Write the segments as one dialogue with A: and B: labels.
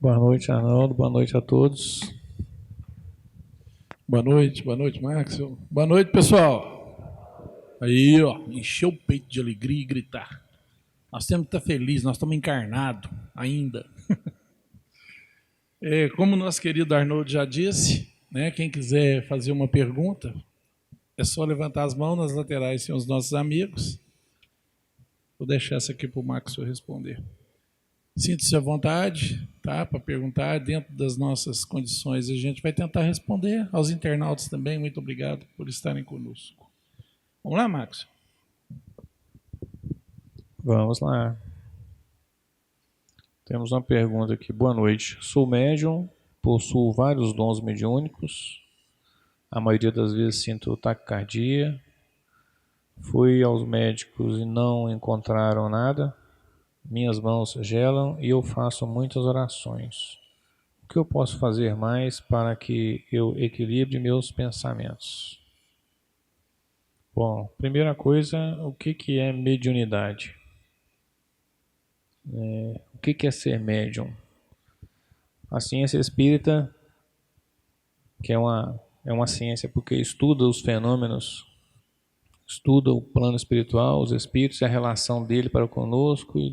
A: Boa noite, Arnaldo. Boa noite a todos.
B: Boa noite, Max. Boa noite, pessoal. Aí, ó, encheu o peito de alegria e gritar. Nós temos que estar felizes, nós estamos encarnados ainda. Como o nosso querido Arnaldo já disse, né, quem quiser fazer uma pergunta, é só levantar as mãos nas laterais, são os nossos amigos. Vou deixar essa aqui para o Max responder. Sinta-se à vontade, tá, para perguntar dentro das nossas condições. A gente vai tentar responder aos internautas também. Muito obrigado por estarem conosco. Vamos lá, Max?
A: Vamos lá. Temos uma pergunta aqui. Boa noite. Sou médium, possuo vários dons mediúnicos. A maioria das vezes sinto taquicardia. Fui aos médicos e não encontraram nada. Minhas mãos gelam e eu faço muitas orações. O que eu posso fazer mais para que eu equilibre meus pensamentos? Bom, primeira coisa, o que é mediunidade? O que é ser médium? A ciência espírita, que é uma ciência porque estuda os fenômenos, estuda o plano espiritual, os espíritos e a relação dele para conosco e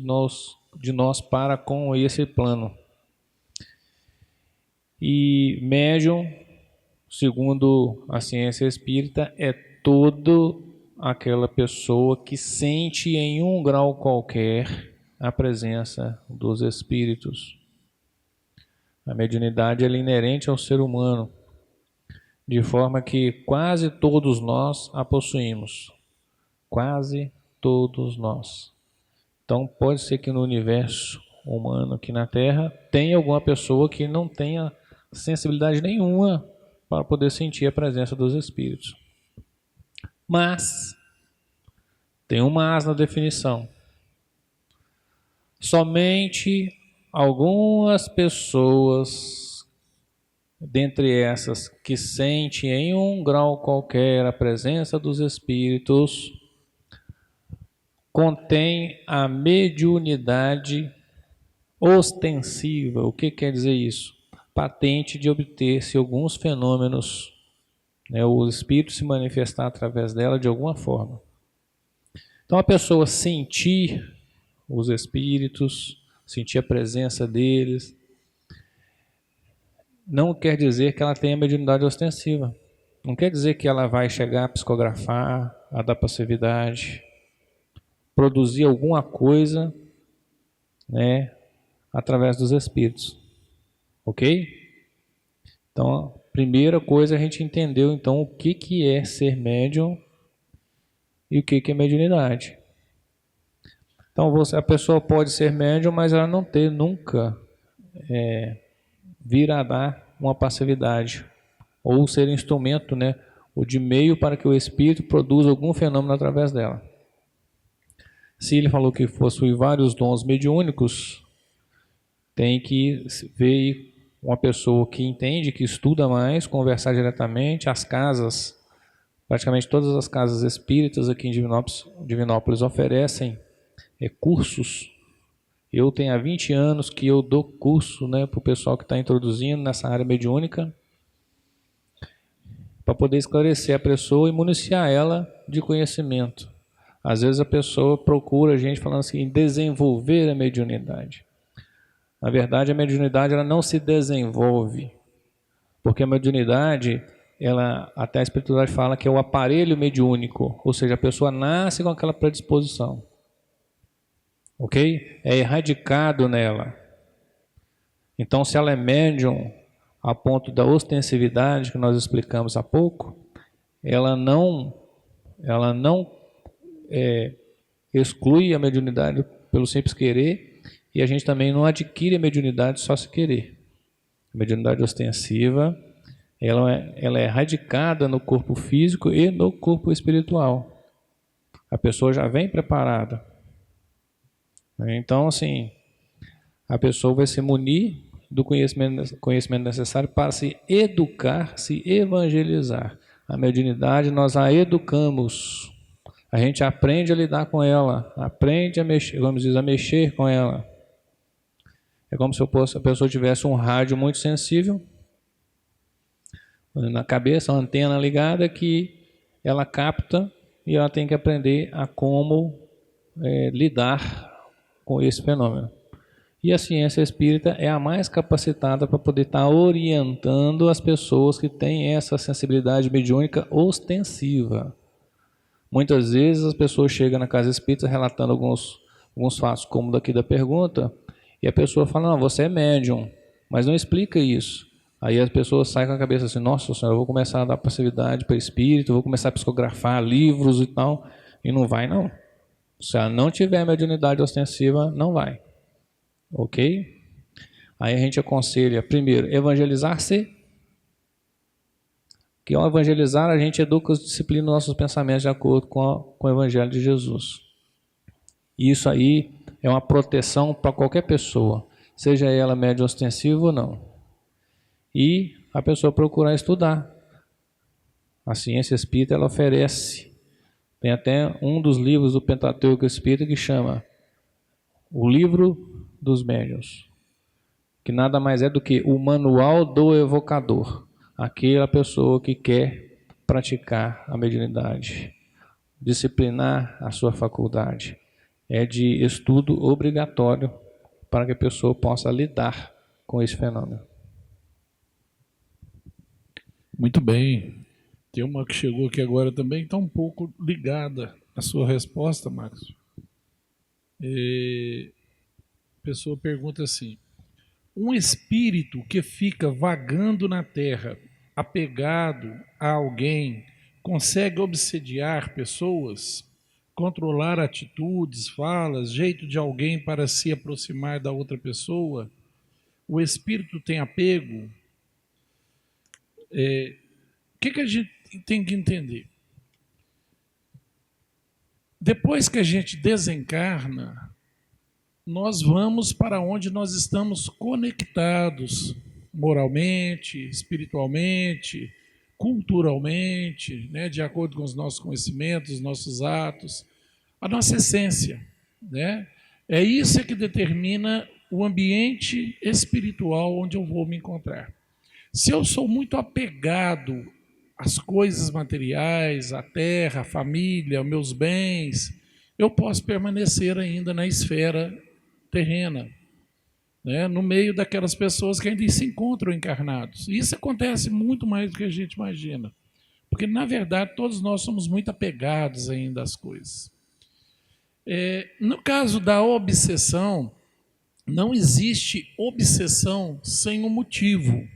A: de nós para com esse plano. E médium, segundo a ciência espírita, é toda aquela pessoa que sente em um grau qualquer a presença dos espíritos. A mediunidade é inerente ao ser humano, de forma que quase todos nós a possuímos. Quase todos nós. Então pode ser que no universo humano aqui na Terra tenha alguma pessoa que não tenha sensibilidade nenhuma para poder sentir a presença dos espíritos. Mas tem um mas na definição. Somente algumas pessoas, dentre essas que sentem em um grau qualquer a presença dos espíritos, contém a mediunidade ostensiva. O que quer dizer isso? Patente de obter-se alguns fenômenos, o espírito se manifestar através dela de alguma forma. Então a pessoa sentir os espíritos, sentir a presença deles, não quer dizer que ela tenha mediunidade ostensiva. Não quer dizer que ela vai chegar a psicografar, a dar passividade, produzir alguma coisa, através dos espíritos. Ok? Então, a primeira coisa a gente entendeu então o que é ser médium e o que é mediunidade. Então a pessoa pode ser médium, mas ela não ter nunca vir a dar uma passividade ou ser instrumento, ou de meio para que o espírito produza algum fenômeno através dela. Se ele falou que possui vários dons mediúnicos, tem que ver uma pessoa que entende, que estuda mais, conversar diretamente. As casas, praticamente todas as casas espíritas aqui em Divinópolis oferecem cursos. Eu tenho há 20 anos que eu dou curso para o pessoal que está introduzindo nessa área mediúnica, para poder esclarecer a pessoa e municiar ela de conhecimento. Às vezes a pessoa procura a gente falando assim, desenvolver a mediunidade. Na verdade, a mediunidade ela não se desenvolve, porque a mediunidade, até a espiritualidade fala que é o aparelho mediúnico, ou seja, a pessoa nasce com aquela predisposição. Ok? É erradicado nela. Então, se ela é médium a ponto da ostensividade que nós explicamos há pouco, ela não exclui a mediunidade pelo simples querer, e a gente também não adquire a mediunidade só se querer. A mediunidade ostensiva, ela é radicada no corpo físico e no corpo espiritual. A pessoa já vem preparada. Então, assim, a pessoa vai se munir do conhecimento necessário para se educar, se evangelizar. A mediunidade nós a educamos. A gente aprende a lidar com ela, aprende a mexer, a mexer com ela. É como se a pessoa tivesse um rádio muito sensível na cabeça, uma antena ligada que ela capta e ela tem que aprender a como lidar com esse fenômeno. E a ciência espírita é a mais capacitada para poder estar orientando as pessoas que têm essa sensibilidade mediúnica ostensiva. Muitas vezes as pessoas chegam na casa espírita relatando alguns fatos, como daqui da pergunta, e a pessoa fala, não, você é médium, mas não explica isso. Aí as pessoas saem com a cabeça assim, nossa senhora, eu vou começar a dar passividade para espírito, vou começar a psicografar livros e tal, e não vai não. Se ela não tiver mediunidade ostensiva, não vai. Ok? Aí a gente aconselha, primeiro, evangelizar-se, que ao evangelizar a gente educa e disciplina os nossos pensamentos de acordo com o Evangelho de Jesus. E isso aí é uma proteção para qualquer pessoa, seja ela média ostensiva ou não. E a pessoa procurar estudar. A ciência espírita ela oferece. Tem até um dos livros do Pentateuco Espírita que chama O Livro dos Médiuns, que nada mais é do que o manual do evocador, aquela pessoa que quer praticar a mediunidade, disciplinar a sua faculdade. É de estudo obrigatório para que a pessoa possa lidar com esse fenômeno.
B: Muito bem. Tem uma que chegou aqui agora também, está um pouco ligada à sua resposta, Marcos. A pessoa pergunta assim, um espírito que fica vagando na terra, apegado a alguém, consegue obsediar pessoas, controlar atitudes, falas, jeito de alguém para se aproximar da outra pessoa? O espírito tem apego? O que a gente tem que entender? Depois que a gente desencarna, nós vamos para onde nós estamos conectados moralmente, espiritualmente, culturalmente, né, de acordo com os nossos conhecimentos, os nossos atos, a nossa essência, né? É isso que determina o ambiente espiritual onde eu vou me encontrar. Se eu sou muito apegado às coisas materiais, à terra, à família, aos meus bens, eu posso permanecer ainda na esfera terrena, né, no meio daquelas pessoas que ainda se encontram encarnados. E isso acontece muito mais do que a gente imagina, porque, na verdade, todos nós somos muito apegados ainda às coisas. No caso da obsessão, não existe obsessão sem um motivo,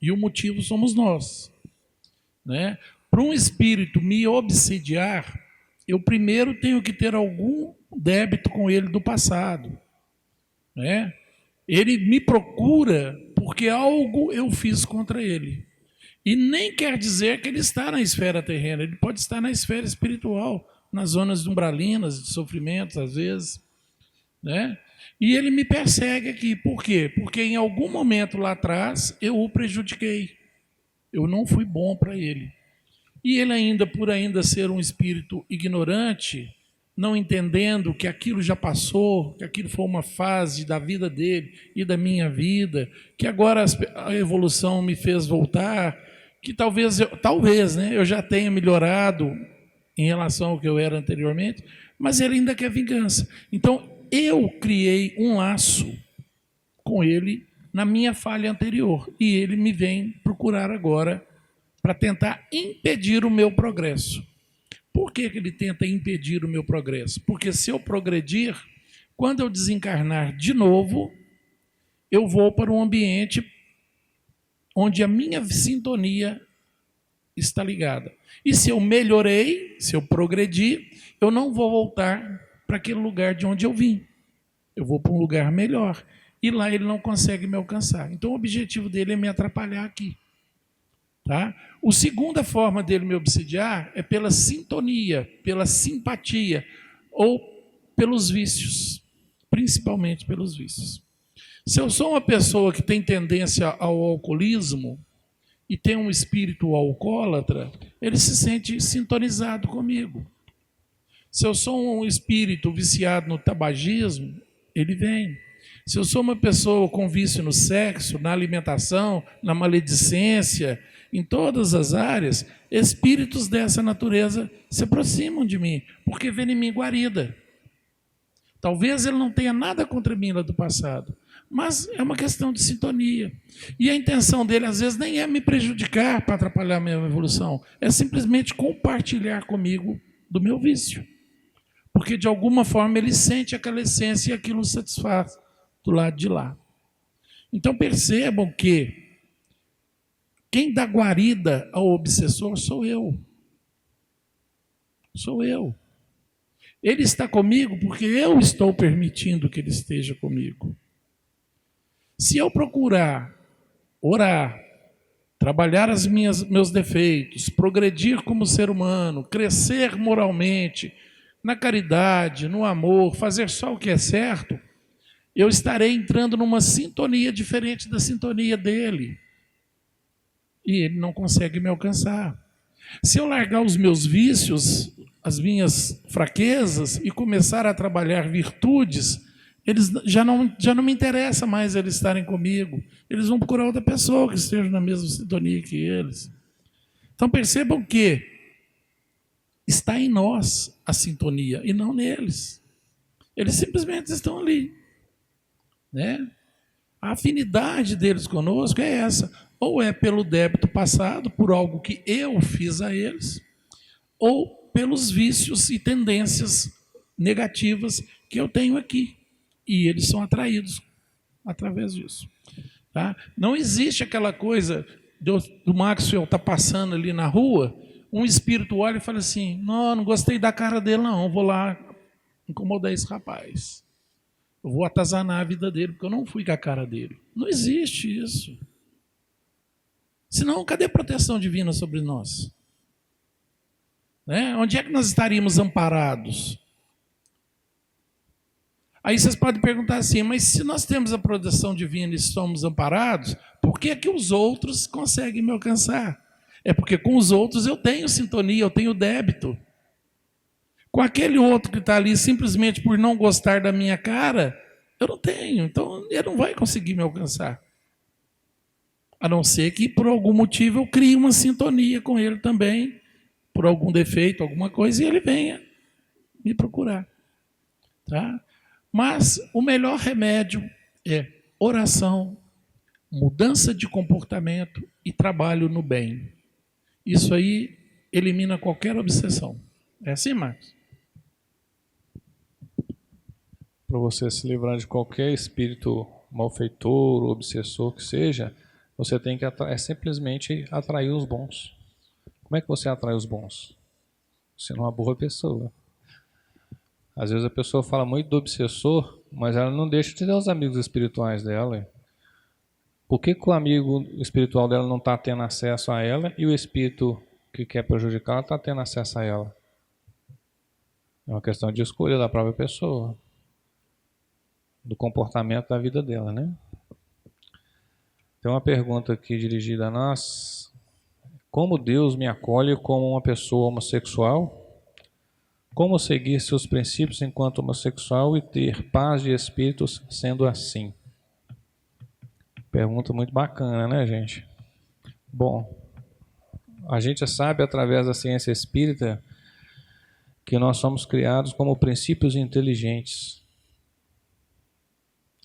B: e o motivo somos nós, né? Para um espírito me obsediar, eu primeiro tenho que ter algum débito com ele do passado, né? Ele me procura porque algo eu fiz contra ele. E nem quer dizer que ele está na esfera terrena, ele pode estar na esfera espiritual, nas zonas umbralinas, de sofrimentos, às vezes, né? E ele me persegue aqui. Por quê? Porque em algum momento lá atrás eu o prejudiquei. Eu não fui bom para ele. E ele ainda, por ainda ser um espírito ignorante, não entendendo que aquilo já passou, que aquilo foi uma fase da vida dele e da minha vida, que agora a evolução me fez voltar, que talvez, né, eu já tenha melhorado em relação ao que eu era anteriormente, mas ele ainda quer vingança. Então, eu criei um laço com ele na minha falha anterior, e ele me vem procurar agora para tentar impedir o meu progresso. Por que ele tenta impedir o meu progresso? Porque se eu progredir, quando eu desencarnar de novo, eu vou para um ambiente onde a minha sintonia está ligada. E se eu melhorei, se eu progredi, eu não vou voltar para aquele lugar de onde eu vim. Eu vou para um lugar melhor. E lá ele não consegue me alcançar. Então o objetivo dele é me atrapalhar aqui. Tá? A segunda forma dele me obsediar é pela sintonia, pela simpatia ou pelos vícios, principalmente pelos vícios. Se eu sou uma pessoa que tem tendência ao alcoolismo e tem um espírito alcoólatra, ele se sente sintonizado comigo. Se eu sou um espírito viciado no tabagismo, ele vem. Se eu sou uma pessoa com vício no sexo, na alimentação, na maledicência, em todas as áreas, espíritos dessa natureza se aproximam de mim, porque vêem em mim guarida. Talvez ele não tenha nada contra mim lá do passado, mas é uma questão de sintonia. E a intenção dele, às vezes, nem é me prejudicar para atrapalhar a minha evolução, é simplesmente compartilhar comigo do meu vício. Porque, de alguma forma, ele sente aquela essência e aquilo o satisfaz do lado de lá. Então, percebam que quem dá guarida ao obsessor sou eu. Sou eu. Ele está comigo porque eu estou permitindo que ele esteja comigo. Se eu procurar orar, trabalhar meus defeitos, progredir como ser humano, crescer moralmente, na caridade, no amor, fazer só o que é certo, eu estarei entrando numa sintonia diferente da sintonia dele. E ele não consegue me alcançar. Se eu largar os meus vícios, as minhas fraquezas e começar a trabalhar virtudes, eles já não me interessa mais eles estarem comigo. Eles vão procurar outra pessoa que esteja na mesma sintonia que eles. Então percebam que está em nós a sintonia e não neles. Eles simplesmente estão ali, né? A afinidade deles conosco é essa. Ou é pelo débito passado, por algo que eu fiz a eles, ou pelos vícios e tendências negativas que eu tenho aqui. E eles são atraídos através disso. Tá? Não existe aquela coisa do Maxwell estar passando ali na rua, um espírito olha e fala assim, não gostei da cara dele não, vou lá incomodar esse rapaz. Eu vou atazanar a vida dele, porque eu não fui com a cara dele. Não existe isso. Senão, cadê a proteção divina sobre nós? Né? Onde é que nós estaríamos amparados? Aí vocês podem perguntar assim, mas se nós temos a proteção divina e somos amparados, por que que os outros conseguem me alcançar? É porque com os outros eu tenho sintonia, eu tenho débito. Com aquele outro que está ali simplesmente por não gostar da minha cara, eu não tenho, então ele não vai conseguir me alcançar. A não ser que por algum motivo eu crie uma sintonia com ele também, por algum defeito, alguma coisa, e ele venha me procurar. Tá? Mas o melhor remédio é oração, mudança de comportamento e trabalho no bem. Isso aí elimina qualquer obsessão. É assim, Marcos?
A: Para você se livrar de qualquer espírito malfeitor, obsessor que seja, você tem que simplesmente atrair os bons. Como é que você atrai os bons? Sendo uma boa pessoa. Às vezes a pessoa fala muito do obsessor, mas ela não deixa de ter os amigos espirituais dela. Por que o amigo espiritual dela não está tendo acesso a ela e o espírito que quer prejudicar ela está tendo acesso a ela? É uma questão de escolha da própria pessoa, do comportamento da vida dela, né? Tem uma pergunta aqui dirigida a nós. Como Deus me acolhe como uma pessoa homossexual? Como seguir seus princípios enquanto homossexual e ter paz de espíritos sendo assim? Pergunta muito bacana, né, gente? Bom, a gente sabe através da ciência espírita que nós somos criados como princípios inteligentes.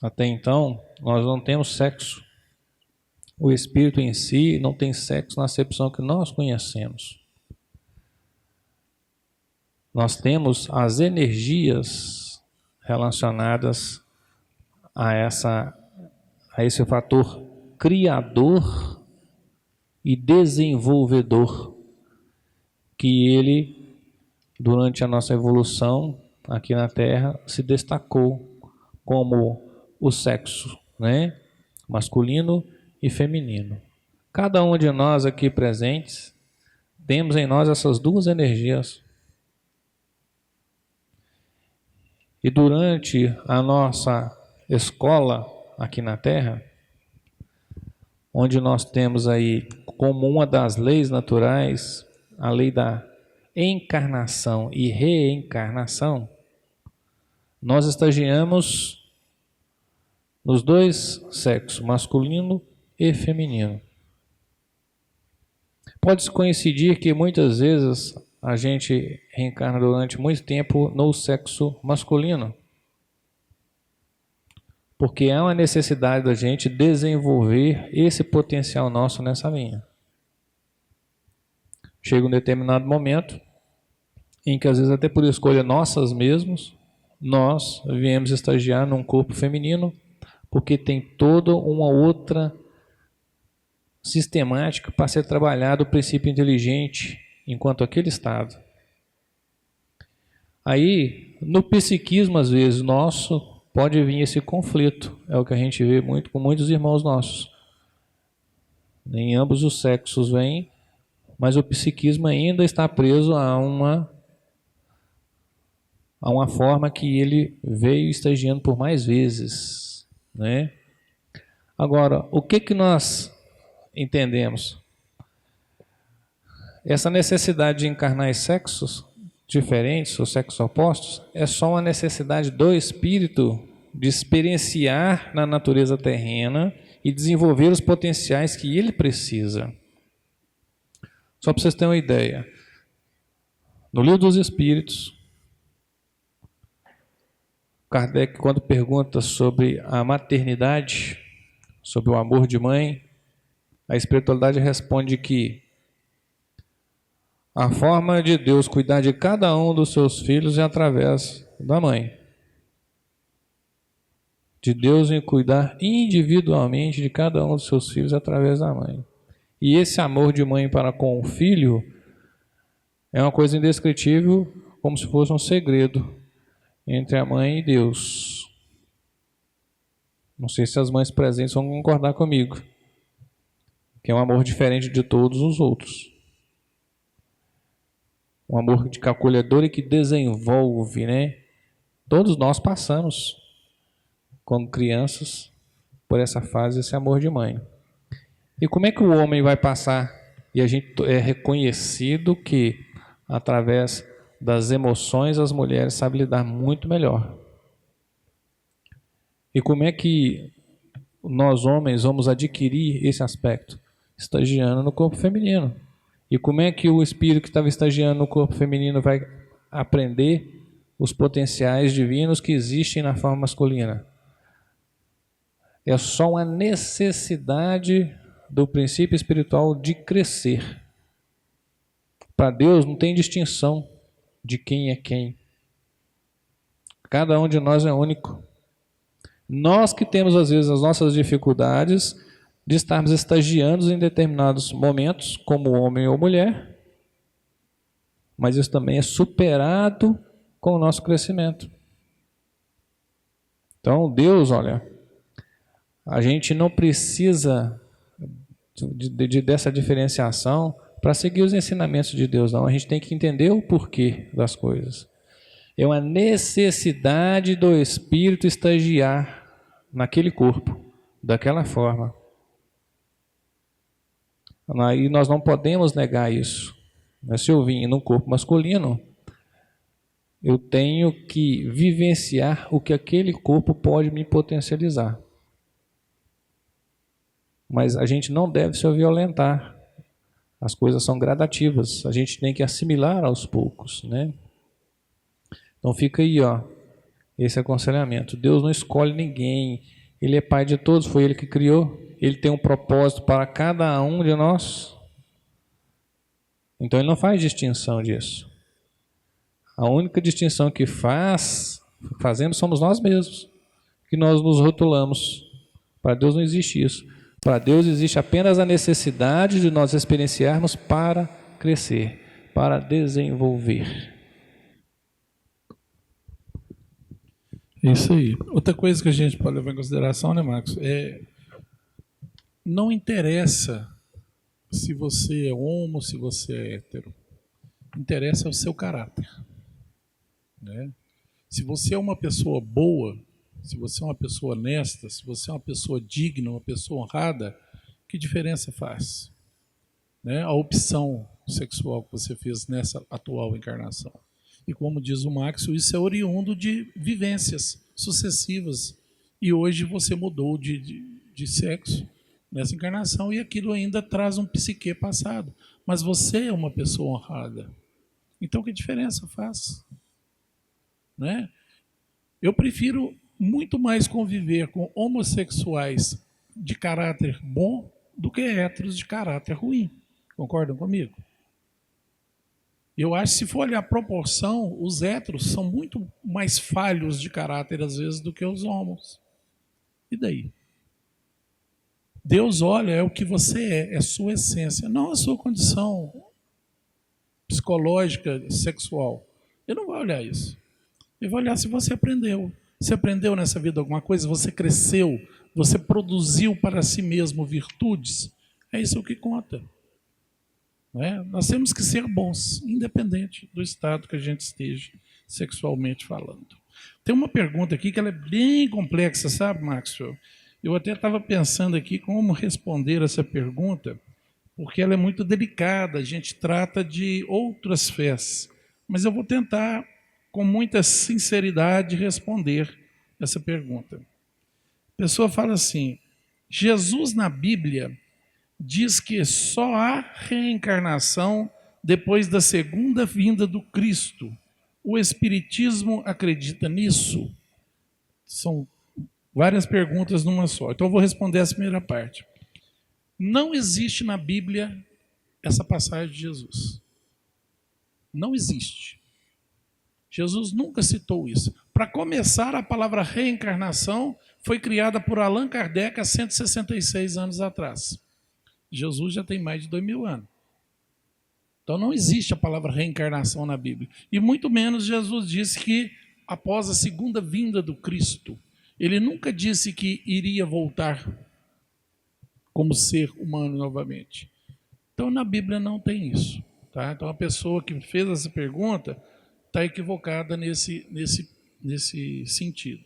A: Até então, nós não temos sexo. O espírito em si não tem sexo na acepção que nós conhecemos. Nós temos as energias relacionadas a esse fator criador e desenvolvedor, que ele, durante a nossa evolução aqui na Terra, se destacou como o sexo, né? Masculino e feminino. Cada um de nós aqui presentes temos em nós essas duas energias. E durante a nossa escola aqui na Terra, onde nós temos aí como uma das leis naturais a lei da encarnação e reencarnação, nós estagiamos nos dois sexos, masculino e feminino. Pode-se coincidir que muitas vezes a gente reencarna durante muito tempo no sexo masculino, porque há uma necessidade da gente desenvolver esse potencial nosso nessa linha. Chega um determinado momento em que, às vezes, até por escolha nossas mesmos, nós viemos estagiar num corpo feminino, porque tem toda uma outra sistemática para ser trabalhado o princípio inteligente enquanto aquele estado. Aí, no psiquismo, às vezes, nosso, pode vir esse conflito. É o que a gente vê muito com muitos irmãos nossos. Em ambos os sexos vem, mas o psiquismo ainda está preso a uma forma que ele veio estagiando por mais vezes, né? Agora, o que nós entendemos? Essa necessidade de encarnar em sexos diferentes, ou sexos opostos, é só uma necessidade do espírito de experienciar na natureza terrena e desenvolver os potenciais que ele precisa. Só para vocês terem uma ideia, no Livro dos Espíritos, Kardec, quando pergunta sobre a maternidade, sobre o amor de mãe, a espiritualidade responde que a forma de Deus cuidar de cada um dos seus filhos é através da mãe. De Deus em cuidar individualmente de cada um dos seus filhos através da mãe. E esse amor de mãe para com o filho é uma coisa indescritível, como se fosse um segredo entre a mãe e Deus. Não sei se as mães presentes vão concordar comigo, que é um amor diferente de todos os outros. Um amor de acolhedor e que desenvolve, né? Todos nós passamos, quando crianças, por essa fase, esse amor de mãe. E como é que o homem vai passar? E a gente é reconhecido que, através das emoções, as mulheres sabem lidar muito melhor. E como é que nós, homens, vamos adquirir esse aspecto? Estagiando no corpo feminino. E como é que o espírito que estava estagiando no corpo feminino vai aprender os potenciais divinos que existem na forma masculina? É só uma necessidade do princípio espiritual de crescer. Para Deus não tem distinção de quem é quem. Cada um de nós é único. Nós que temos, às vezes, as nossas dificuldades de estarmos estagiando em determinados momentos, como homem ou mulher, mas isso também é superado com o nosso crescimento. Então, Deus, olha, a gente não precisa dessa diferenciação para seguir os ensinamentos de Deus, não. A gente tem que entender o porquê das coisas. É uma necessidade do espírito estagiar naquele corpo, daquela forma. E nós não podemos negar isso. Se eu vim num corpo masculino, eu tenho que vivenciar o que aquele corpo pode me potencializar. Mas a gente não deve se violentar. As coisas são gradativas. A gente tem que assimilar aos poucos, né? Então fica aí, ó, esse aconselhamento. Deus não escolhe ninguém. Ele é Pai de todos, foi Ele que criou. Ele tem um propósito para cada um de nós. Então Ele não faz distinção disso. A única distinção que fazemos somos nós mesmos, que nós nos rotulamos. Para Deus não existe isso. Para Deus existe apenas a necessidade de nós experienciarmos para crescer, para desenvolver.
B: Isso aí. Outra coisa que a gente pode levar em consideração, né, Marcos, não interessa se você é homo, se você é hétero. Interessa o seu caráter, né? Se você é uma pessoa boa, se você é uma pessoa honesta, se você é uma pessoa digna, uma pessoa honrada, que diferença faz, né? A opção sexual que você fez nessa atual encarnação. E como diz o Max, isso é oriundo de vivências sucessivas e hoje você mudou de sexo nessa encarnação e aquilo ainda traz um psique passado. Mas você é uma pessoa honrada. Então, que diferença faz? Né? Eu prefiro muito mais conviver com homossexuais de caráter bom do que héteros de caráter ruim. Concordam comigo? Eu acho que se for olhar a proporção, os héteros são muito mais falhos de caráter às vezes do que os homos. E daí? Deus olha, é o que você é sua essência, não a sua condição psicológica, sexual. Ele não vai olhar isso. Ele vai olhar se você aprendeu. Você aprendeu nessa vida alguma coisa? Você cresceu? Você produziu para si mesmo virtudes? É isso que conta. Não é? Nós temos que ser bons, independente do estado que a gente esteja sexualmente falando. Tem uma pergunta aqui que ela é bem complexa, sabe, Maxwell? Eu até estava pensando aqui como responder essa pergunta, porque ela é muito delicada, a gente trata de outras fés. Mas eu vou tentar, com muita sinceridade, responder essa pergunta. A pessoa fala assim: Jesus na Bíblia diz que só há reencarnação depois da segunda vinda do Cristo. O Espiritismo acredita nisso? São várias perguntas numa só. Então eu vou responder essa primeira parte. Não existe na Bíblia essa passagem de Jesus. Não existe. Jesus nunca citou isso. Para começar, a palavra reencarnação foi criada por Allan Kardec há 166 anos atrás. Jesus já tem mais de 2000 anos. Então não existe a palavra reencarnação na Bíblia. E muito menos Jesus disse que após a segunda vinda do Cristo, ele nunca disse que iria voltar como ser humano novamente. Então na Bíblia não tem isso. Tá? Então a pessoa que fez essa pergunta está equivocada nesse sentido.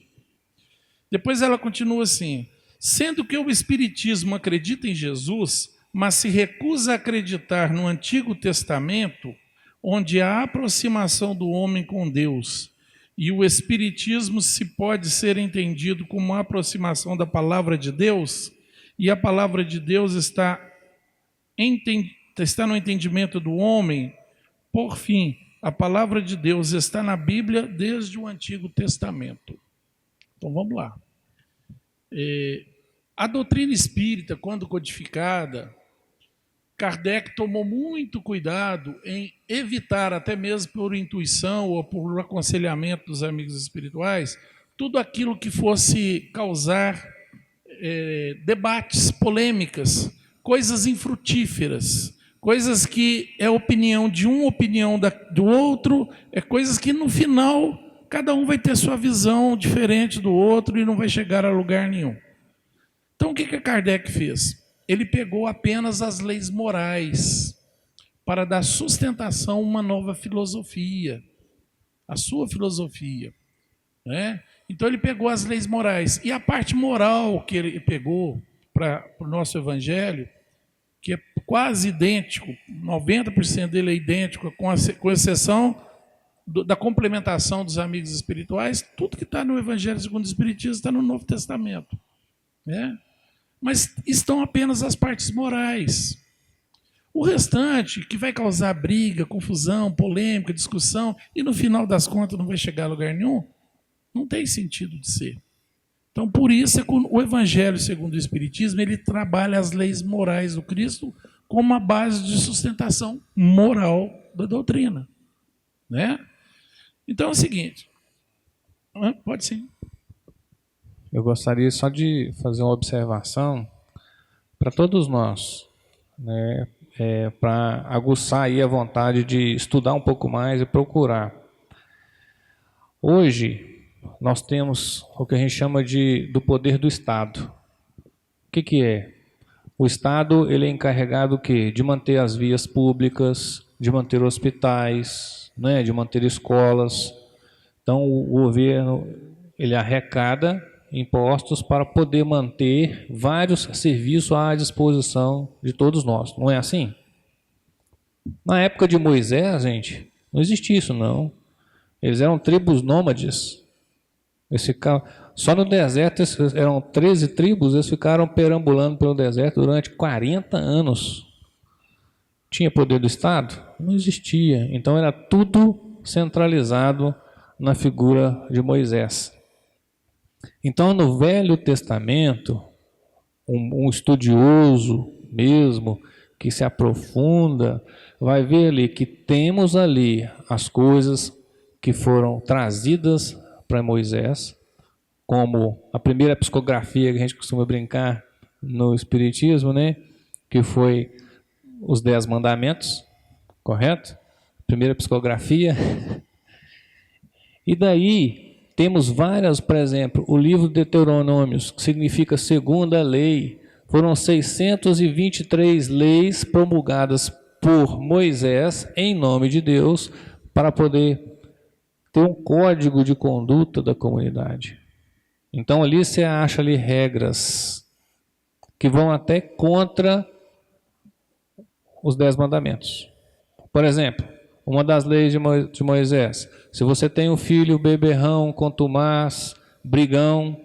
B: Depois ela continua assim: sendo que o Espiritismo acredita em Jesus, mas se recusa a acreditar no Antigo Testamento, onde há aproximação do homem com Deus, e o Espiritismo se pode ser entendido como a aproximação da palavra de Deus, e a palavra de Deus está no entendimento do homem. Por fim, a palavra de Deus está na Bíblia desde o Antigo Testamento. Então vamos lá. A doutrina espírita, quando codificada, Kardec tomou muito cuidado em evitar, até mesmo por intuição ou por aconselhamento dos amigos espirituais, tudo aquilo que fosse causar debates, polêmicas, coisas infrutíferas, coisas que é opinião de um, opinião do outro, coisas que no final cada um vai ter sua visão diferente do outro e não vai chegar a lugar nenhum. Então o que Kardec fez? Ele pegou apenas as leis morais para dar sustentação a uma nova filosofia, a sua filosofia. Né? Então ele pegou as leis morais. E a parte moral que ele pegou para o nosso evangelho, que é quase idêntico, 90% dele é idêntico, com exceção da complementação dos amigos espirituais, tudo que está no Evangelho segundo o Espiritismo está no Novo Testamento. Né? Mas estão apenas as partes morais. O restante, que vai causar briga, confusão, polêmica, discussão, e no final das contas não vai chegar a lugar nenhum, não tem sentido de ser. Então, por isso é que o Evangelho segundo o Espiritismo, ele trabalha as leis morais do Cristo como uma base de sustentação moral da doutrina. Né? Então é o seguinte, pode sim.
A: Eu gostaria só de fazer uma observação para todos nós, né, para aguçar aí a vontade de estudar um pouco mais e procurar. Hoje, nós temos o que a gente chama do poder do Estado. O que é? O Estado ele é encarregado o quê? De manter as vias públicas, de manter hospitais, né, de manter escolas. Então, o governo ele arrecada impostos para poder manter vários serviços à disposição de todos nós. Não é assim? Na época de Moisés, gente, não existia isso, não. Eles eram tribos nômades. Só no deserto, eram 13 tribos, eles ficaram perambulando pelo deserto durante 40 anos. Tinha poder do Estado? Não existia. Então era tudo centralizado na figura de Moisés. Então no Velho Testamento, um estudioso mesmo, que se aprofunda, vai ver ali que temos ali as coisas que foram trazidas para Moisés, como a primeira psicografia que a gente costuma brincar no Espiritismo, né? Que foi os 10 mandamentos, correto? Primeira psicografia. E daí temos várias, por exemplo, o livro de Deuteronômios, que significa segunda lei. Foram 623 leis promulgadas por Moisés em nome de Deus para poder ter um código de conduta da comunidade. Então ali você acha ali regras que vão até contra os 10 mandamentos. Por exemplo, uma das leis de Moisés: se você tem um filho beberrão, contumaz, brigão,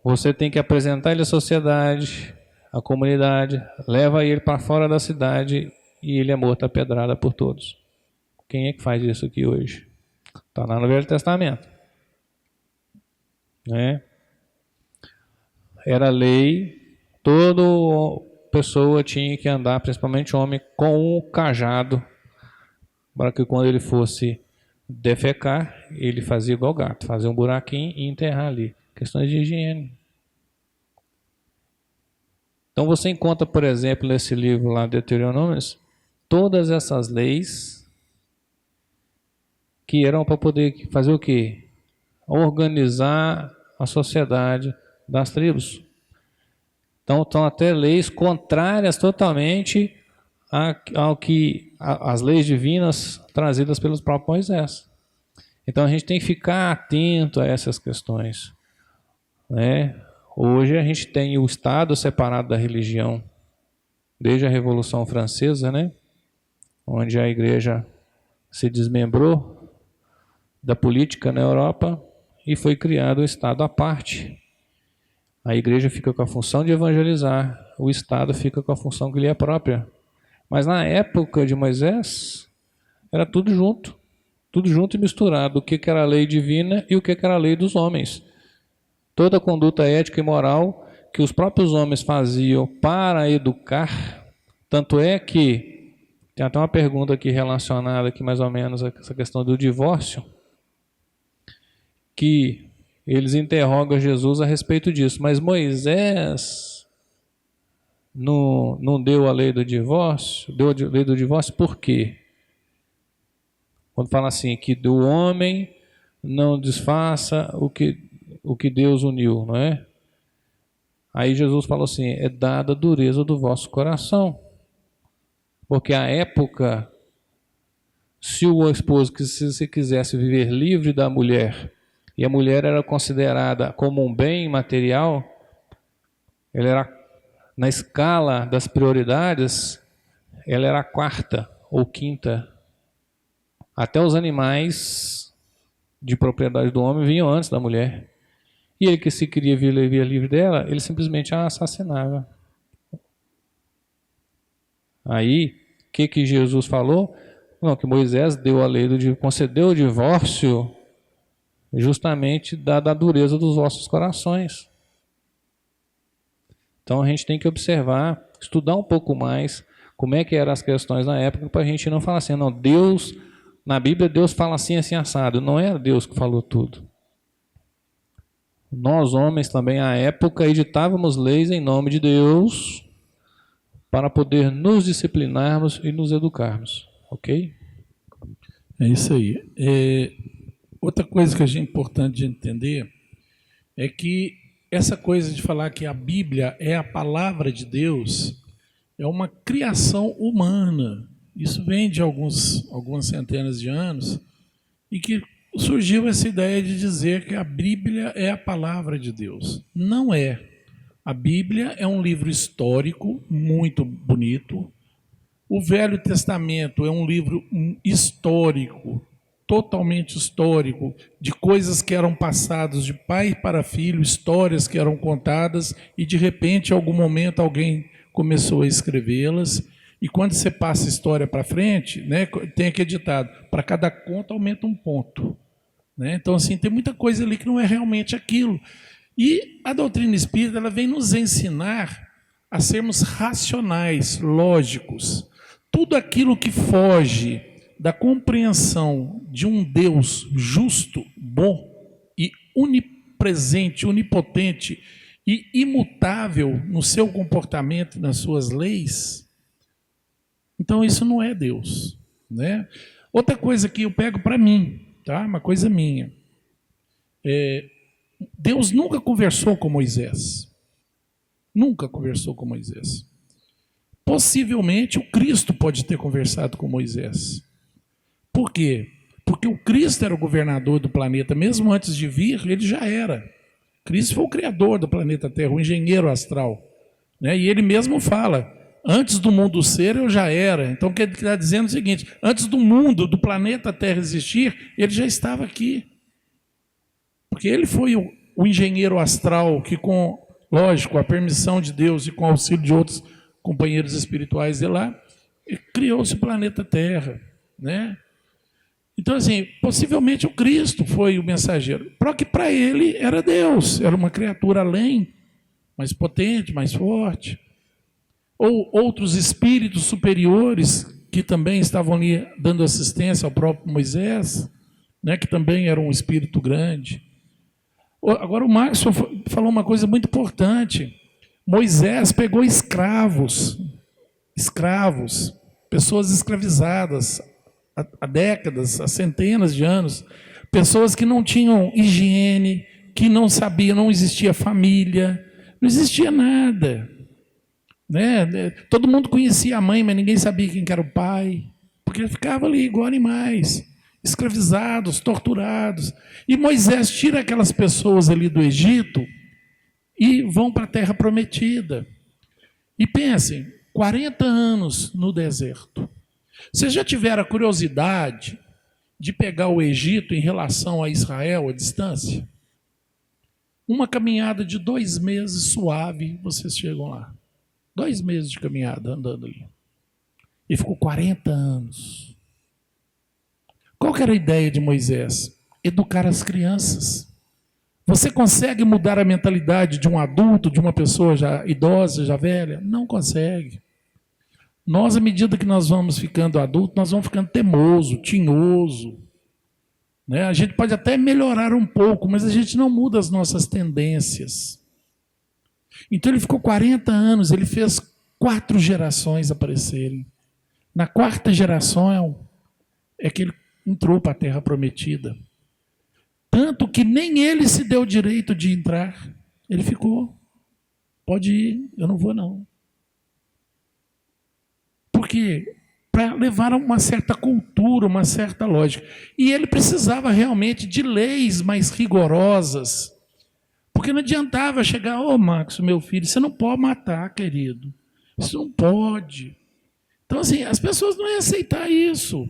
A: você tem que apresentar ele à sociedade, à comunidade, leva ele para fora da cidade e ele é morto a pedrada por todos. Quem é que faz isso aqui hoje? Está lá no Velho Testamento. Né? Era lei, toda pessoa tinha que andar, principalmente homem, com um cajado, para que quando ele fosse defecar, ele fazia igual gato, fazia um buraquinho e enterrar ali. Questões de higiene. Então você encontra, por exemplo, nesse livro lá, Deuteronômios, todas essas leis que eram para poder fazer o quê? Organizar a sociedade das tribos. Então estão até leis contrárias totalmente ao que as leis divinas trazidas pelos próprios Moisés. Então a gente tem que ficar atento a essas questões, né? Hoje a gente tem o Estado separado da religião, desde a Revolução Francesa, né? Onde a igreja se desmembrou da política na Europa e foi criado o Estado à parte. A igreja fica com a função de evangelizar, o Estado fica com a função que lhe é própria. Mas na época de Moisés, era tudo junto e misturado, o que era a lei divina e o que era a lei dos homens. Toda a conduta ética e moral que os próprios homens faziam para educar, tanto é que, tem até uma pergunta aqui relacionada aqui mais ou menos a essa questão do divórcio, que eles interrogam Jesus a respeito disso. Mas Moisés não deu a lei do divórcio? Deu a lei do divórcio por quê? Quando fala assim, que do homem não desfaça o que Deus uniu, não é? Aí Jesus falou assim, é dada a dureza do vosso coração. Porque a época, se o esposo se quisesse viver livre da mulher, e a mulher era considerada como um bem material, ela era, na escala das prioridades, ela era a quarta ou quinta. Até os animais de propriedade do homem vinham antes da mulher. E ele que se queria viver livre dela, ele simplesmente a assassinava. Aí, o que Jesus falou? Não, que Moisés deu a lei concedeu o divórcio justamente da dureza dos vossos corações. Então a gente tem que observar, estudar um pouco mais como é que eram as questões na época, para a gente não falar assim, não, Deus, na Bíblia Deus fala assim, assim, assado. Não é Deus que falou tudo. Nós homens também, à época, editávamos leis em nome de Deus para poder nos disciplinarmos e nos educarmos. Ok?
B: É isso aí. Outra coisa que é importante de entender é que essa coisa de falar que a Bíblia é a palavra de Deus é uma criação humana. Isso vem de algumas centenas de anos e que surgiu essa ideia de dizer que a Bíblia é a palavra de Deus. Não é. A Bíblia é um livro histórico muito bonito. O Velho Testamento é um livro histórico totalmente histórico, de coisas que eram passadas de pai para filho, histórias que eram contadas, e de repente, em algum momento, alguém começou a escrevê-las. E quando você passa a história para frente, né, tem aqui ditado, para cada conto aumenta um ponto. Né? Então, assim, tem muita coisa ali que não é realmente aquilo. E a doutrina espírita, ela vem nos ensinar a sermos racionais, lógicos. Tudo aquilo que foge da compreensão de um Deus justo, bom e onipresente, onipotente e imutável no seu comportamento, nas suas leis, então isso não é Deus. Né? Outra coisa que eu pego para mim, tá? Uma coisa minha. Deus nunca conversou com Moisés. Nunca conversou com Moisés. Possivelmente o Cristo pode ter conversado com Moisés. Por quê? Porque o Cristo era o governador do planeta, mesmo antes de vir, ele já era. Cristo foi o criador do planeta Terra, o engenheiro astral. Né? E ele mesmo fala, antes do mundo ser, eu já era. Então, ele está dizendo o seguinte, antes do mundo, do planeta Terra existir, ele já estava aqui. Porque ele foi o engenheiro astral que, lógico, a permissão de Deus e com o auxílio de outros companheiros espirituais de lá, criou-se o planeta Terra. Né? Então, assim, possivelmente o Cristo foi o mensageiro. Que para ele era Deus, era uma criatura além, mais potente, mais forte. Ou outros espíritos superiores que também estavam ali dando assistência ao próprio Moisés, né, que também era um espírito grande. Agora o Marcos falou uma coisa muito importante. Moisés pegou escravos, pessoas escravizadas há décadas, há centenas de anos, pessoas que não tinham higiene, que não sabiam, não existia família, não existia nada. Né? Todo mundo conhecia a mãe, mas ninguém sabia quem era o pai, porque ele ficava ali igual animais, escravizados, torturados. E Moisés tira aquelas pessoas ali do Egito e vão para a Terra Prometida. E pensem, 40 anos no deserto. Vocês já tiveram a curiosidade de pegar o Egito em relação a Israel, a distância? Uma caminhada de 2 meses suave, vocês chegam lá. 2 meses de caminhada andando ali. E ficou 40 anos. Qual que era a ideia de Moisés? Educar as crianças. Você consegue mudar a mentalidade de um adulto, de uma pessoa já idosa, já velha? Não consegue. Nós, à medida que nós vamos ficando adultos, nós vamos ficando teimoso, tinhoso. Né? A gente pode até melhorar um pouco, mas a gente não muda as nossas tendências. Então ele ficou 40 anos, ele fez 4 gerações aparecerem. Na 4ª geração é que ele entrou para a Terra Prometida. Tanto que nem ele se deu o direito de entrar. Ele ficou. Pode ir, eu não vou não. Por quê? Para levar a uma certa cultura, uma certa lógica. E ele precisava realmente de leis mais rigorosas. Porque não adiantava chegar, Marcos, meu filho, você não pode matar, querido. Isso não pode. Então, assim, as pessoas não iam aceitar isso.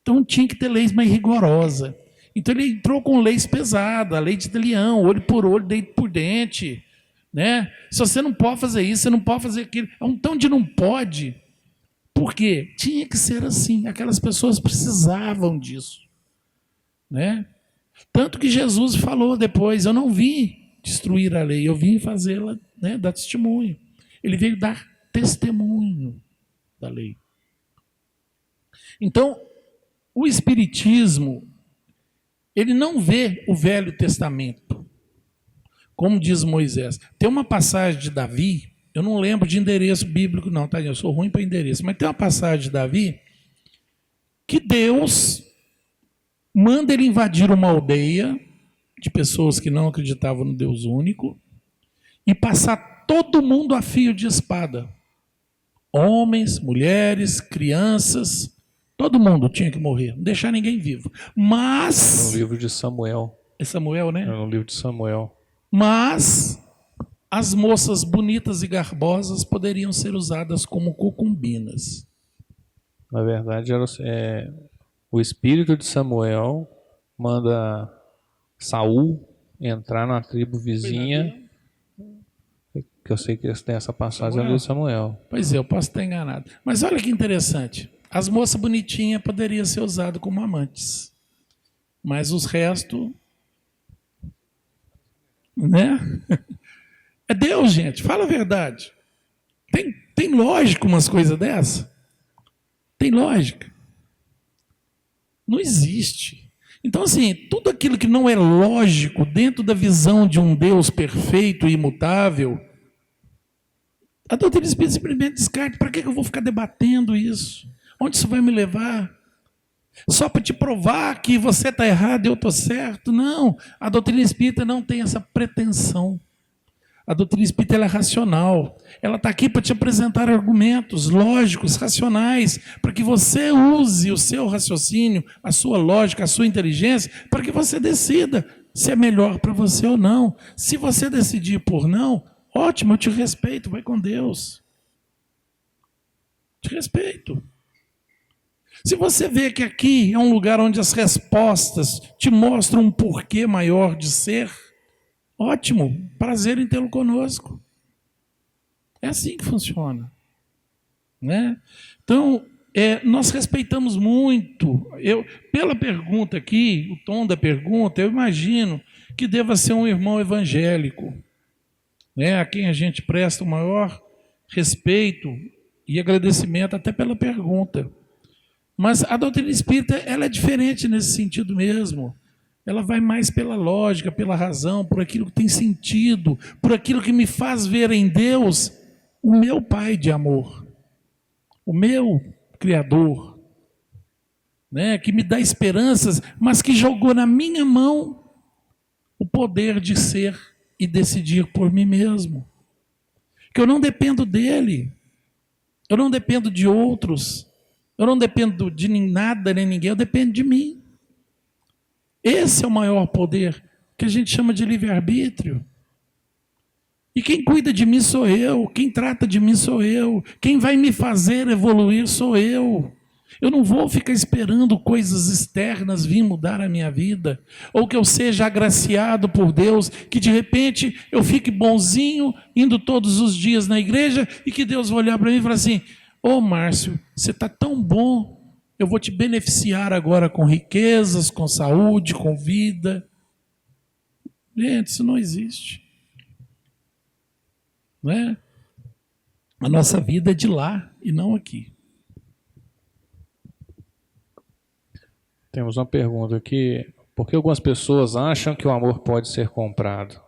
B: Então, tinha que ter leis mais rigorosas. Então, ele entrou com leis pesadas, a lei de leão, olho por olho, dente por dente. Né? Se você não pode fazer isso, você não pode fazer aquilo. É um tão de não pode. Por quê? Tinha que ser assim. Aquelas pessoas precisavam disso. Né? Tanto que Jesus falou depois, eu não vim destruir a lei, eu vim fazê-la, né, dar testemunho. Ele veio dar testemunho da lei. Então, o Espiritismo, ele não vê o Velho Testamento, como diz Moisés. Tem uma passagem de Davi, eu não lembro de endereço bíblico não, tá? Eu sou ruim para endereço, mas tem uma passagem de Davi que Deus manda ele invadir uma aldeia de pessoas que não acreditavam no Deus único e passar todo mundo a fio de espada. Homens, mulheres, crianças, todo mundo tinha que morrer, não deixar ninguém vivo. Mas...
A: No livro de Samuel.
B: É Samuel, né?
A: É no livro de Samuel.
B: Mas as moças bonitas e garbosas poderiam ser usadas como concubinas.
A: Na verdade, o espírito de Samuel manda Saul entrar na tribo vizinha, que eu sei que tem essa passagem ali de Samuel.
B: Pois é, eu posso estar enganado. Mas olha que interessante. As moças bonitinhas poderiam ser usadas como amantes. Mas os restos... Né? É Deus, gente. Fala a verdade. Tem lógica umas coisas dessa? Tem lógica? Não existe. Então, assim, tudo aquilo que não é lógico dentro da visão de um Deus perfeito e imutável, a doutrina espírita simplesmente descarta. Para que eu vou ficar debatendo isso? Onde isso vai me levar? Só para te provar que você está errado e eu estou certo? Não, a doutrina espírita não tem essa pretensão. A doutrina espírita ela é racional. Ela está aqui para te apresentar argumentos lógicos, racionais, para que você use o seu raciocínio, a sua lógica, a sua inteligência, para que você decida se é melhor para você ou não. Se você decidir por não, ótimo, eu te respeito, vai com Deus. Te respeito. Se você vê que aqui é um lugar onde as respostas te mostram um porquê maior de ser, ótimo, prazer em tê-lo conosco. É assim que funciona. Né? Então, nós respeitamos muito. Pela pergunta aqui, o tom da pergunta, eu imagino que deva ser um irmão evangélico, né? A quem a gente presta o maior respeito e agradecimento até pela pergunta. Mas a doutrina espírita ela é diferente nesse sentido mesmo. Ela vai mais pela lógica, pela razão, por aquilo que tem sentido, por aquilo que me faz ver em Deus o meu Pai de amor, o meu Criador, né, que me dá esperanças, mas que jogou na minha mão o poder de ser e decidir por mim mesmo. Que eu não dependo dele, eu não dependo de outros, eu não dependo de nada nem ninguém, eu dependo de mim. Esse é o maior poder, que a gente chama de livre-arbítrio. E quem cuida de mim sou eu, quem trata de mim sou eu, quem vai me fazer evoluir sou eu. Eu não vou ficar esperando coisas externas vir mudar a minha vida, ou que eu seja agraciado por Deus, que de repente eu fique bonzinho, indo todos os dias na igreja, e que Deus vai olhar para mim e falar assim: ô Márcio, você está tão bom, eu vou te beneficiar agora com riquezas, com saúde, com vida. Gente, isso não existe. Não é? A nossa vida é de lá e não aqui.
A: Temos uma pergunta aqui. Por que algumas pessoas acham que o amor pode ser comprado?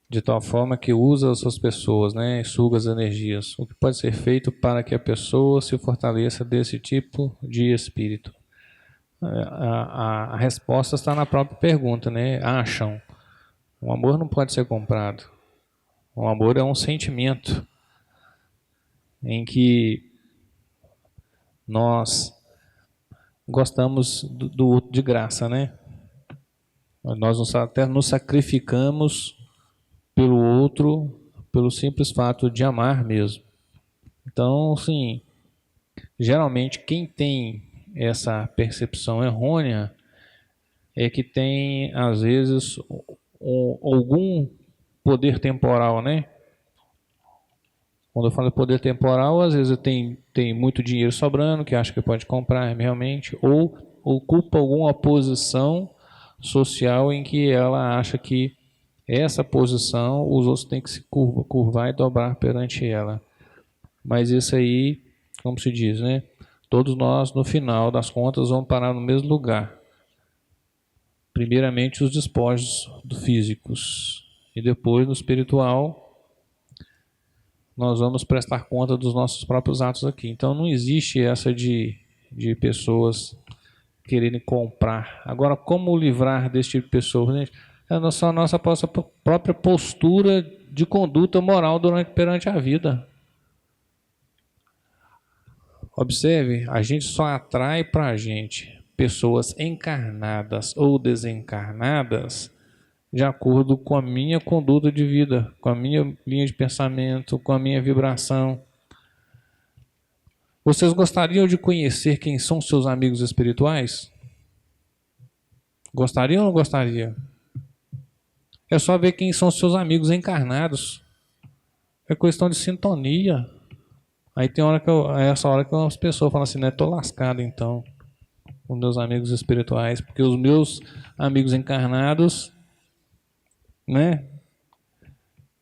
A: De tal forma que usa as suas pessoas, né, e suga as energias. O que pode ser feito para que a pessoa se fortaleça desse tipo de espírito? A resposta está na própria pergunta, né? Acham. O amor não pode ser comprado. O amor é um sentimento em que nós gostamos de graça, né? Nós até nos sacrificamos pelo outro, pelo simples fato de amar mesmo. Então, assim, geralmente quem tem essa percepção errônea é que tem, às vezes, algum poder temporal, né? Quando eu falo de poder temporal, às vezes tem muito dinheiro sobrando, que acha que pode comprar realmente, ou ocupa alguma posição social em que ela acha que essa posição os outros têm que se curvar e dobrar perante ela. Mas isso aí, como se diz, né? Todos nós, no final das contas, vamos parar no mesmo lugar. Primeiramente os despojos físicos e depois no espiritual nós vamos prestar conta dos nossos próprios atos aqui. Então não existe essa de pessoas quererem comprar. Agora, como livrar desse tipo de pessoas? Gente, é a nossa própria postura de conduta moral perante a vida. Observe, a gente só atrai para a gente pessoas encarnadas ou desencarnadas de acordo com a minha conduta de vida, com a minha linha de pensamento, com a minha vibração. Vocês gostariam de conhecer quem são seus amigos espirituais? Gostariam ou não gostariam? É só ver quem são seus amigos encarnados. É questão de sintonia. Aí tem hora que essa hora que as pessoas falam assim, né? Tô lascado então com meus amigos espirituais, porque os meus amigos encarnados, né?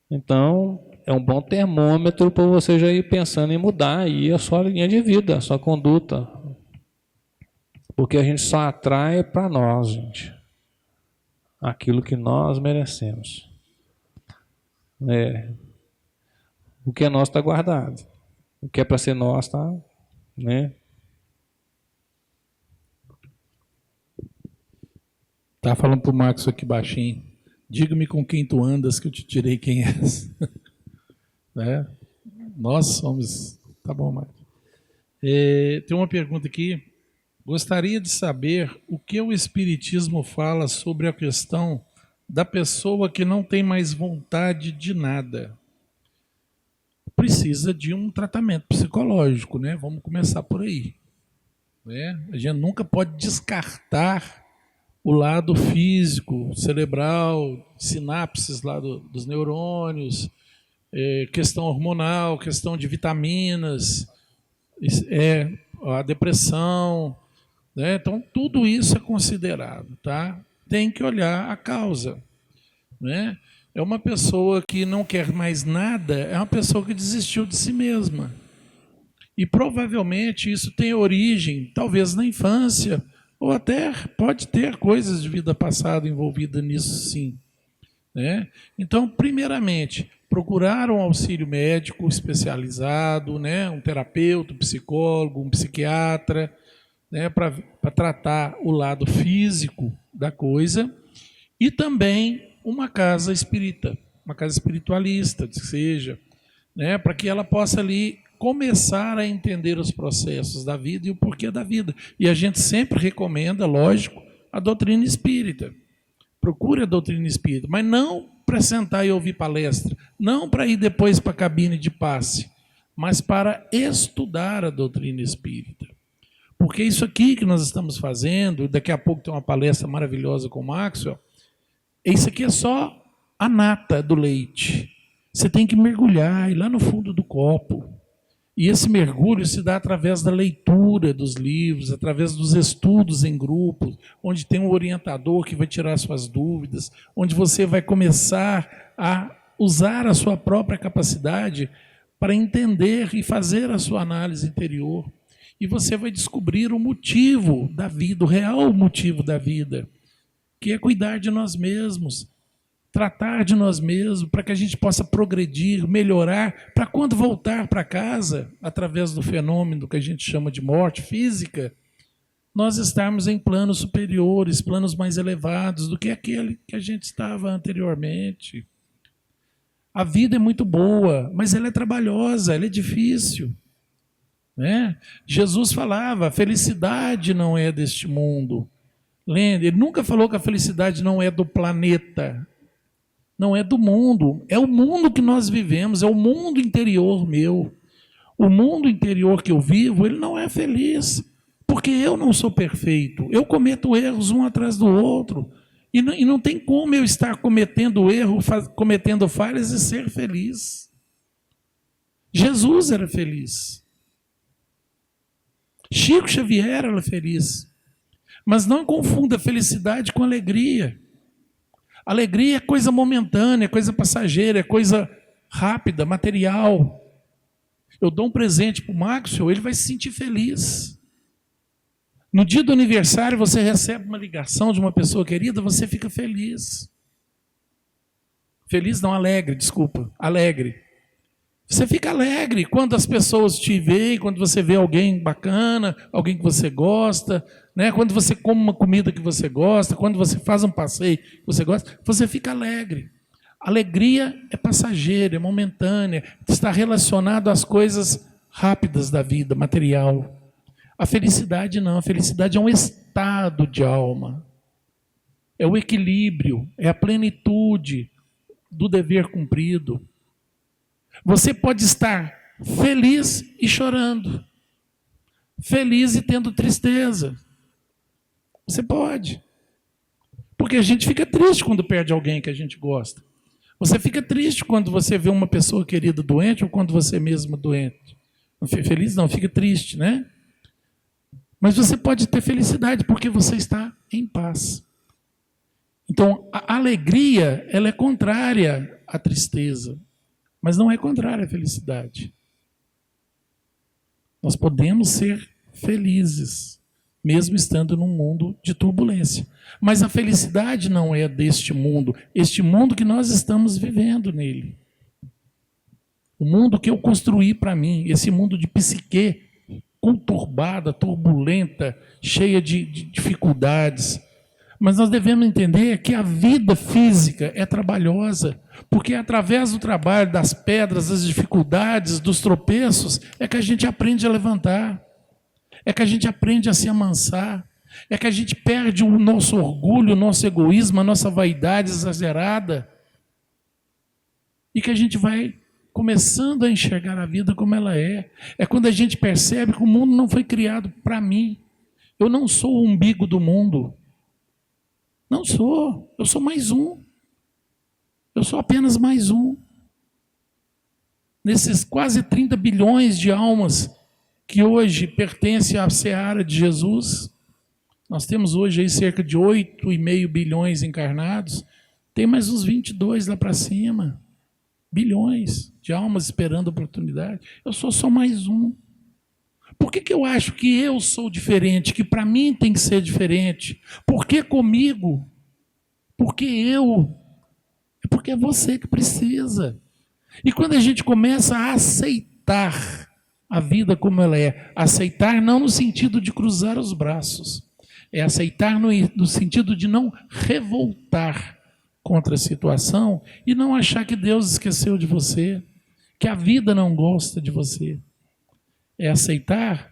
A: Então é um bom termômetro para você já ir pensando em mudar aí a sua linha de vida, a sua conduta, porque a gente só atrai para nós, gente, aquilo que nós merecemos. O que é nosso está guardado. O que é para ser nosso está, né?
B: Tá falando pro Marcos aqui baixinho. Diga-me com quem tu andas que eu te direi quem és. Né? Nós somos... Tá bom, Marcos. Tem uma pergunta aqui. Gostaria de saber o que o Espiritismo fala sobre a questão da pessoa que não tem mais vontade de nada. Precisa de um tratamento psicológico, né? Vamos começar por aí. Né? A gente nunca pode descartar o lado físico, cerebral, sinapses lá dos neurônios, questão hormonal, questão de vitaminas, a depressão, né? Então tudo isso é considerado, tá? Tem que olhar a causa, né? É uma pessoa que não quer mais nada, é uma pessoa que desistiu de si mesma. E provavelmente isso tem origem, talvez na infância, ou até pode ter coisas de vida passada envolvida nisso, sim. Né? Então, primeiramente, procurar um auxílio médico especializado, né? Um terapeuta, um psicólogo, um psiquiatra, né? Para tratar o lado físico da coisa, e também uma casa espírita, uma casa espiritualista, que seja, né? Para que ela possa ali começar a entender os processos da vida e o porquê da vida. E a gente sempre recomenda, lógico, a doutrina espírita. Procure a doutrina espírita, mas não para sentar e ouvir palestra, não para ir depois para a cabine de passe, mas para estudar a doutrina espírita. Porque isso aqui que nós estamos fazendo, daqui a pouco tem uma palestra maravilhosa com o Maxwell, isso aqui é só a nata do leite. Você tem que mergulhar, ir lá no fundo do copo. E esse mergulho se dá através da leitura dos livros, através dos estudos em grupos, onde tem um orientador que vai tirar suas dúvidas, onde você vai começar a usar a sua própria capacidade para entender e fazer a sua análise interior. E você vai descobrir o motivo da vida, o real motivo da vida, que é cuidar de nós mesmos, tratar de nós mesmos, para que a gente possa progredir, melhorar, para quando voltar para casa, através do fenômeno que a gente chama de morte física, nós estarmos em planos superiores, planos mais elevados do que aquele que a gente estava anteriormente. A vida é muito boa, mas ela é trabalhosa, ela é difícil. Né? Jesus falava, a felicidade não é deste mundo. Ele nunca falou que a felicidade não é do planeta, não é do mundo, é o mundo que nós vivemos, é o mundo interior meu. O mundo interior que eu vivo, ele não é feliz, porque eu não sou perfeito, eu cometo erros um atrás do outro, e não tem como eu estar cometendo erro, cometendo falhas e ser feliz. Jesus era feliz. Chico Xavier era feliz. Mas não confunda felicidade com alegria. Alegria é coisa momentânea, é coisa passageira, é coisa rápida, material. Eu dou um presente para o Maxwell, ele vai se sentir feliz. No dia do aniversário, você recebe uma ligação de uma pessoa querida, você fica feliz. Feliz não, alegre, desculpa, alegre. Você fica alegre quando as pessoas te veem, quando você vê alguém bacana, alguém que você gosta, né? Quando você come uma comida que você gosta, quando você faz um passeio que você gosta, você fica alegre. Alegria é passageira, é momentânea, está relacionado às coisas rápidas da vida, material. A felicidade não, a felicidade é um estado de alma. É o equilíbrio, é a plenitude do dever cumprido. Você pode estar feliz e chorando. feliz e tendo tristeza. Você pode. Porque a gente fica triste quando perde alguém que a gente gosta. Você fica triste quando você vê uma pessoa querida doente ou quando você mesmo doente. Não fica feliz, não, fica triste, né? Mas você pode ter felicidade porque você está em paz. Então, a alegria, ela é contrária à tristeza, mas não é contrária à felicidade. Nós podemos ser felizes, mesmo estando num mundo de turbulência. Mas a felicidade não é deste mundo, este mundo que nós estamos vivendo nele. O mundo que eu construí para mim, esse mundo de psique conturbada, turbulenta, cheia de dificuldades. Mas nós devemos entender que a vida física é trabalhosa, porque é através do trabalho, das pedras, das dificuldades, dos tropeços, é que a gente aprende a levantar, é que a gente aprende a se amansar, é que a gente perde o nosso orgulho, o nosso egoísmo, a nossa vaidade exagerada, e que a gente vai começando a enxergar a vida como ela é. É quando a gente percebe que o mundo não foi criado para mim. Eu não sou o umbigo do mundo. Não sou. Eu sou mais um. Eu sou apenas mais um. Nesses quase 30 bilhões de almas que hoje pertencem à seara de Jesus, nós temos hoje aí cerca de 8,5 bilhões encarnados, tem mais uns 22 lá para cima. Bilhões de almas esperando oportunidade. Eu sou só mais um. Por que eu acho que eu sou diferente, que para mim tem que ser diferente? Por que comigo? Por que eu? É porque é você que precisa. E quando a gente começa a aceitar a vida como ela é, aceitar não no sentido de cruzar os braços, é aceitar no sentido de não revoltar contra a situação e não achar que Deus esqueceu de você, que a vida não gosta de você. É aceitar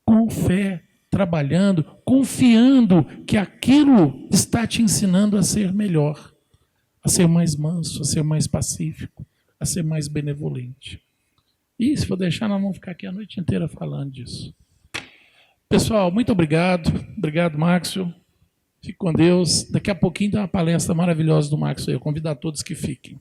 B: com fé, trabalhando, confiando que aquilo está te ensinando a ser melhor, a ser mais manso, a ser mais pacífico, a ser mais benevolente. E se for deixar, nós vamos ficar aqui a noite inteira falando disso. Pessoal, muito obrigado. Obrigado, Maxwell. Fique com Deus. Daqui a pouquinho tem uma palestra maravilhosa do Maxwell. Eu convido a todos que fiquem.